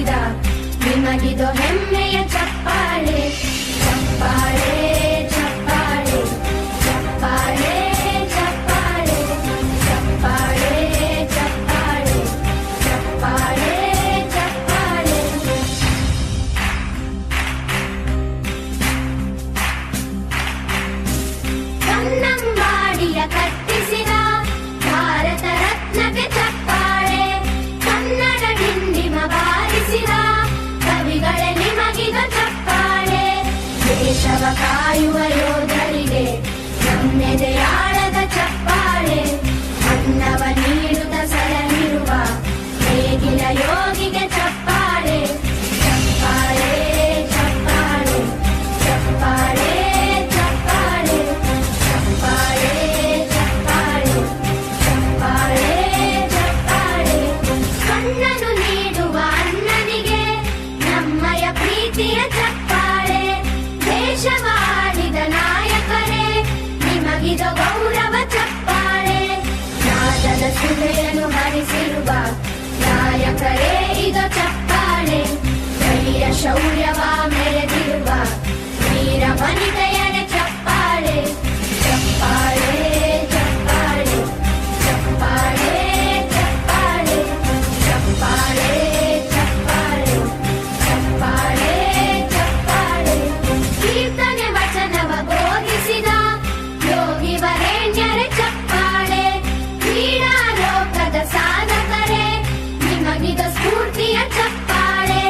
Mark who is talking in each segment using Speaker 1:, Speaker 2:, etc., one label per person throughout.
Speaker 1: ಮಾಡಿದ ನಿಮಗಿದು ಹೆಮ್ಮೆಯ ಚಪ್ಪಾಳೆ ಚಪ್ಪಾಳೆ ಚಪ್ಪಾಳೆ ಚಪ್ಪಾಳೆ ಚಪ್ಪಾಳೆ ಚಪ್ಪಾಳೆ ಚಪ್ಪಾಳೆ ಚಪ್ಪಾಳೆ ಚಪ್ಪಾಳೆ. ಕನ್ನಂಬಾಡಿಯ ಕಟ್ಟಿಸಿದ ಭಾರತ ರತ್ನಕ್ಕೆ ಚಪ್ಪಾಳೆ, ಕನ್ನಡ ಡಿಂಡಿಮ ಬಾರಿಸಿದ ಕವಿಗಳೇ ನಿಮಗಿದು ಚಪ್ಪಾಳೆ. ದೇಶವ ಕಾಯುವ ಯೋಧರಿಗೆ ನಮ್ಮೆದೆಯಾಳದ ಚಪ್ಪಾಳೆ, ಅನ್ನವ ನೀಡುತ್ತ ಸಲಹಿರುವ ನೇಗಿಲ ಯೋಗಿಗೆ ಚಪ್ಪಾಳೆ ಚಪ್ಪಾಳೆ ಚಪ್ಪಾಳೆ ಚಪ್ಪಾಳೆ ಚಪ್ಪಾಳೆ ಚಪ್ಪಾಳೆ ಚಪ್ಪಾಳೆ ಚಪ್ಪಾಳೆ ಚಪ್ಪಾಳೆ. ಕಣ್ಣನು ನೀಡುವ ಅಣ್ಣನಿಗೆ ನಮ್ಮಯ ಪ್ರೀತಿಯ ಚಪ್ಪಾಳೆ, ದೇಶವಾಡಿದ ನಾಯಕರೇ ನಿಮಗಿದು ಗೌರವ ಚಪ್ಪಾಳೆ. ನಾದದ ಸುಧೆಯನ್ನು ಹರಿಸಿರುವ ನಾಯಕರೇ ಇದು ಚಪ್ಪಾಳೆ, ಧೈರ್ಯ ಶೌರ್ಯವ ಮೆರೆದಿರುವ ವೀರ ವನಿತೆಯರೇ ಚಪ್ಪಾಳೆ ಚಪ್ಪಾಳೆ ಚಪ್ಪಾಳೆ ಚಪ್ಪಾಳೆ ಚಪ್ಪಾಳೆ ಚಪ್ಪಾಳೆ ಚಪ್ಪಾಳೆ ಚಪ್ಪಾಳೆ ಚಪ್ಪಾಳೆ. ಕೀರ್ತನೆ ವಚನವ ಬೋಧಿಸಿದ ಯೋಗಿ ವರೇಣ್ಯರೇ ಚಪ್ಪಾಳೆ, ಕ್ರೀಡಾ ಲೋಕದ ಸಾಧಕರೇ ನಿಮಗಿದು ಸ್ಫೂರ್ತಿಯ ಚಪ್ಪಾಳೆ.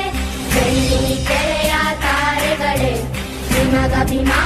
Speaker 1: ಬೆಳ್ಳಿ ತೆರೆಯ ತಾರೆಗಳೇ ನಿಮಗಭಿಮಾನ